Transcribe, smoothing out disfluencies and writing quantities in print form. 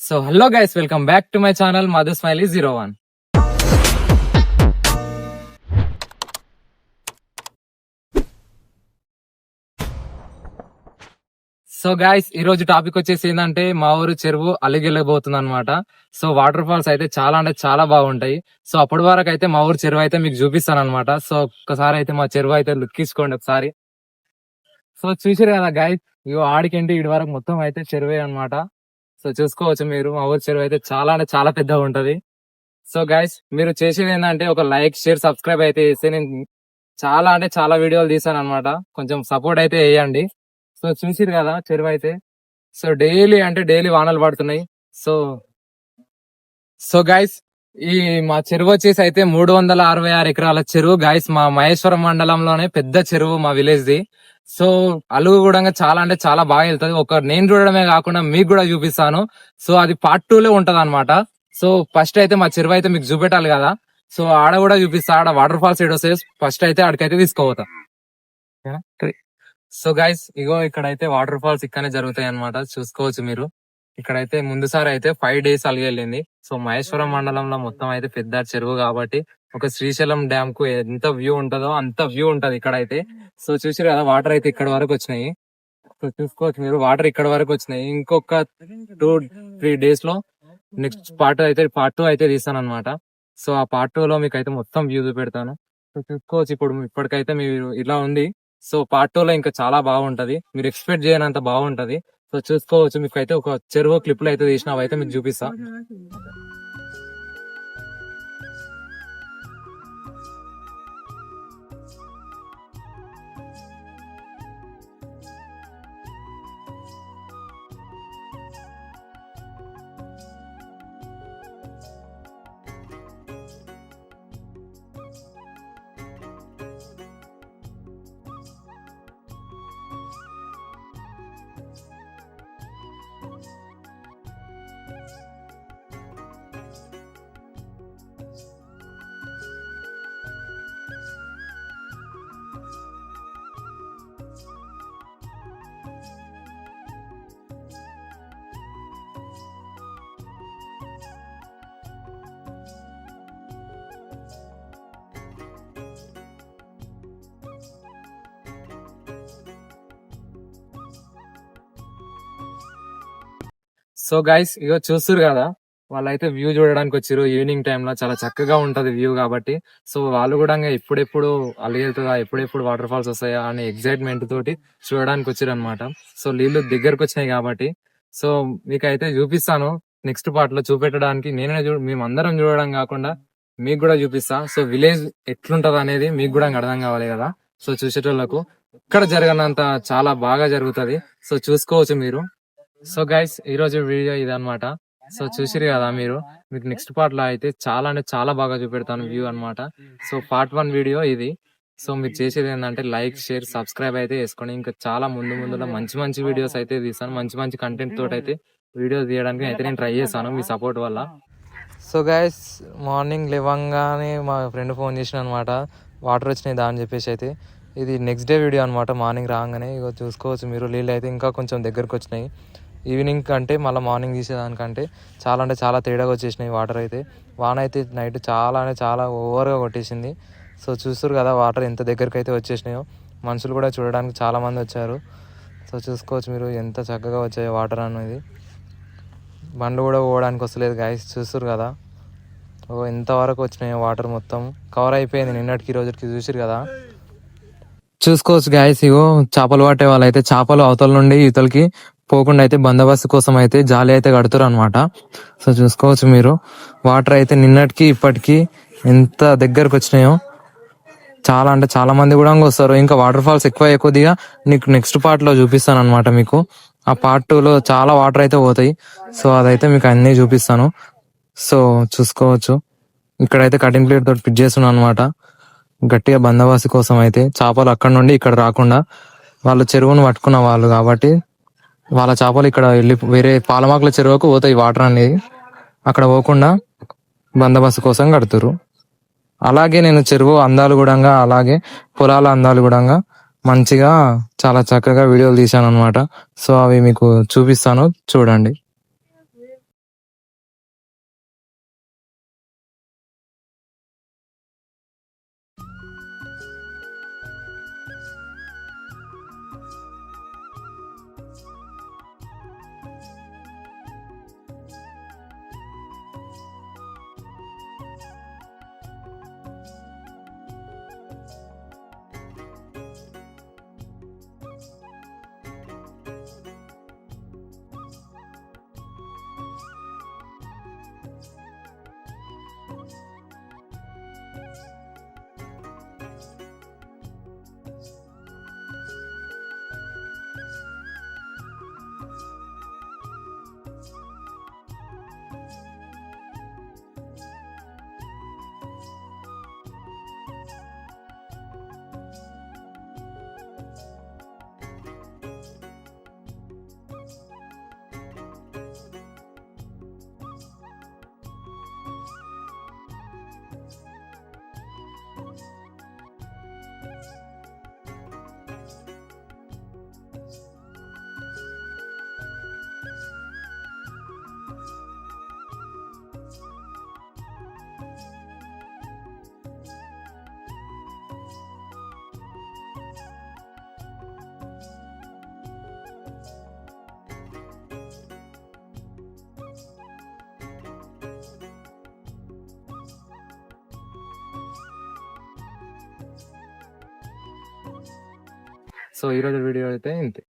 So hello guys, welcome back to my channel Madhu Smiley 01. So guys ఈ రోజు topic వచ్చేసి ఏంటంటే మా ఊరు చెరువు అలిగిపోతుంది అనమాట. సో వాటర్ ఫాల్స్ అయితే చాలా అంటే చాలా బాగుంటాయి. సో అప్పటి వరకు అయితే మా ఊరు చెరువు అయితే మీకు చూపిస్తాను అనమాట. సో ఒక్కసారి అయితే మా చెరువు అయితే లుక్ తీసుకోండి ఒకసారి. సో చూసారు కదా గైస్, ఇగో ఆడికేంటి ఇటు వరకు మొత్తం అయితే చెరువే అనమాట. సో చూసుకోవచ్చు మీరు, మా ఊరు చెరువు అయితే చాలా అంటే చాలా పెద్దగా ఉంటది. సో గైస్ మీరు చేసేది ఏంటంటే ఒక లైక్ షేర్ సబ్స్క్రైబ్ అయితే చేస్తే నేను చాలా అంటే చాలా వీడియోలు తీసాను అనమాట. కొంచెం సపోర్ట్ అయితే వేయండి. సో చూసిరు కదా చెరువు అయితే. సో డైలీ అంటే డైలీ వానలు పడుతున్నాయి. సో సో గైస్ ఈ మా చెరువు వచ్చేసి అయితే 366 ఎకరాల చెరువు గైస్. మా మహేశ్వరం మండలంలోనే పెద్ద చెరువు మా విలేజ్ ది. సో అలుగు కూడా చాలా అంటే చాలా బాగా వెళ్తుంది. ఒక నేను చూడడమే కాకుండా మీకు కూడా చూపిస్తాను. సో అది పార్ట్ 2 లో ఉంటది అనమాట. సో ఫస్ట్ అయితే మా చెరువు అయితే మీకు చూపెట్టాలి కదా. సో ఆడ కూడా చూపిస్తా, ఆడ వాటర్ ఫాల్స్ ఏడు వస్తాయి. ఫస్ట్ అయితే ఆడికైతే తీసుకోపోతా. సో గైస్ ఇగో ఇక్కడైతే వాటర్ ఫాల్స్ ఇక్కడనే జరుగుతాయి అనమాట. చూసుకోవచ్చు మీరు. ఇక్కడైతే ముందుసారి అయితే 5 days అలిగి వెళ్ళింది. సో మహేశ్వరం మండలంలో మొత్తం అయితే పెద్ద చెరువు కాబట్టి ఒక శ్రీశైలం డ్యామ్ కు ఎంత వ్యూ ఉంటుందో అంత వ్యూ ఉంటది ఇక్కడైతే. సో చూసారు కదా వాటర్ అయితే ఇక్కడ వరకు వచ్చినాయి. సో చూసుకోవచ్చు మీరు, వాటర్ ఇక్కడ వరకు వచ్చినాయి. ఇంకొక 2-3 days లో నెక్స్ట్ పార్ట్ 2 అయితే తీస్తాను అనమాట. సో ఆ పార్ట్ 2 లో మీకు అయితే మొత్తం వ్యూ చూపెడతాను. సో చూసుకోవచ్చు ఇప్పటికైతే మీరు ఇలా ఉంది. సో పార్ట్ 2 లో ఇంకా చాలా బాగుంటది, మీరు ఎక్స్పెక్ట్ చేయనంత బాగుంటది. సో చూసుకోవచ్చు, మీకు అయితే ఒక చెరువు క్లిప్లు అయితే తీసినవి అయితే మీకు చూపిస్తా. సో గైస్ ఇగో చూస్తురు కదా, వాళ్ళైతే వ్యూ చూడడానికి వచ్చారు. ఈవినింగ్ టైమ్ లో చాలా చక్కగా ఉంటది వ్యూ కాబట్టి. సో వాళ్ళు కూడా ఎప్పుడెప్పుడు అలిగెళ్తుందా, ఎప్పుడెప్పుడు వాటర్ ఫాల్స్ వస్తాయా అనే ఎగ్జైట్మెంట్ తోటి చూడడానికి వచ్చారు అనమాట. సో నీళ్లు దగ్గరకు వచ్చినాయి కాబట్టి సో మీకైతే చూపిస్తాను. నెక్స్ట్ పార్ట్ లో చూపెట్టడానికి మేమందరం చూడడం కాకుండా మీకు కూడా చూపిస్తా. సో విలేజ్ ఎట్లుంటది అనేది మీకు కూడా అర్థం కావాలి కదా. సో చూసేటోళ్లకు ఇక్కడ జరగనంత చాలా బాగా జరుగుతది. సో చూసుకోవచ్చు మీరు. సో గైస్ ఈ రోజు వీడియో ఇదన్నమాట. సో చూసిరు కదా మీరు, మీకు నెక్స్ట్ పార్ట్ లో అయితే చాలా అంటే చాలా బాగా చూపెడతాను వ్యూ అన్నమాట. సో పార్ట్ 1 వీడియో ఇది. సో మీరు చేసేది ఏంటంటే లైక్ షేర్ సబ్స్క్రైబ్ అయితే చేసుకోండి. ఇంకా చాలా ముందులో మంచి మంచి వీడియోస్ అయితే తీస్తాను. మంచి మంచి కంటెంట్ తోటి అయితే వీడియో తీయడానికి అయితే నేను ట్రై చేస్తాను మీ సపోర్ట్ వల్ల. సో గైస్ మార్నింగ్ లేవంగానే మా ఫ్రెండ్ ఫోన్ చేసిన అనమాట, వాటర్ వచ్చినాయి దా అని చెప్పేసి. అయితే ఇది నెక్స్ట్ డే వీడియో అనమాట. మార్నింగ్ రాగానే ఇగో చూసుకోవచ్చు మీరు, నీళ్ళు అయితే ఇంకా కొంచెం దగ్గరకు వచ్చినాయి. ఈవినింగ్ కంటే మళ్ళీ మార్నింగ్ తీసేదానికంటే చాలా అంటే చాలా తేడాగా వచ్చేసినాయి వాటర్ అయితే. వాన అయితే నైట్ చాలా అంటే చాలా ఓవర్గా కొట్టేసింది. సో చూస్తారు కదా వాటర్ ఎంత దగ్గరికి అయితే వచ్చేసినాయో. మనుషులు కూడా చూడడానికి చాలా మంది వచ్చారు. సో చూసుకోవచ్చు మీరు ఎంత చక్కగా వచ్చాయో వాటర్ అనేది. బండ్లు కూడా పోవడానికి వస్తలేదు గాయస్, చూస్తారు కదా ఎంతవరకు వచ్చినాయో వాటర్. మొత్తం కవర్ అయిపోయింది నిన్నటికి రోజుకి, చూసారు కదా. చూసుకోవచ్చు గాయస్, ఇగో చేపలు పట్టే వాళ్ళు అయితే చేపలు అవతల నుండి ఇవతలకి పోకుండా అయితే బందోబస్తు కోసం అయితే జాలి అయితే కడుతురు అనమాట. సో చూసుకోవచ్చు మీరు, వాటర్ అయితే నిన్నటికి ఇప్పటికి ఎంత దగ్గరకు వచ్చినాయో. చాలా అంటే చాలా మంది కూడా వస్తారు. ఇంకా వాటర్ ఫాల్స్ ఎక్కువ కొద్దిగా నీకు నెక్స్ట్ పార్ట్ లో చూపిస్తాను అనమాట మీకు. ఆ పార్ట్ 2 లో చాలా వాటర్ అయితే పోతాయి. సో అదైతే మీకు అన్ని చూపిస్తాను. సో చూసుకోవచ్చు ఇక్కడైతే కటింగ్ ప్లేట్ తోటి ఫిట్ చేస్తున్నాను అనమాట, గట్టిగా బందోబస్తు కోసం అయితే. చేపలు అక్కడ నుండి ఇక్కడ రాకుండా, వాళ్ళు చెరువును పట్టుకున్న వాళ్ళు కాబట్టి వాళ్ళ చేపలు ఇక్కడ వెళ్ళి వేరే పాలమాకుల చెరువుకు పోతాయి వాటర్ అనేది. అక్కడ పోకుండా బందోబస్తు కోసం కడుతురు. అలాగే నేను చెరువు అందాలు కూడా, అలాగే పొలాల అందాలు కూడా మంచిగా చాలా చక్కగా వీడియోలు తీశాను అనమాట. సో అవి మీకు చూపిస్తాను, చూడండి. సో ఈ రోజు వీడియో అయితే ఇంతే.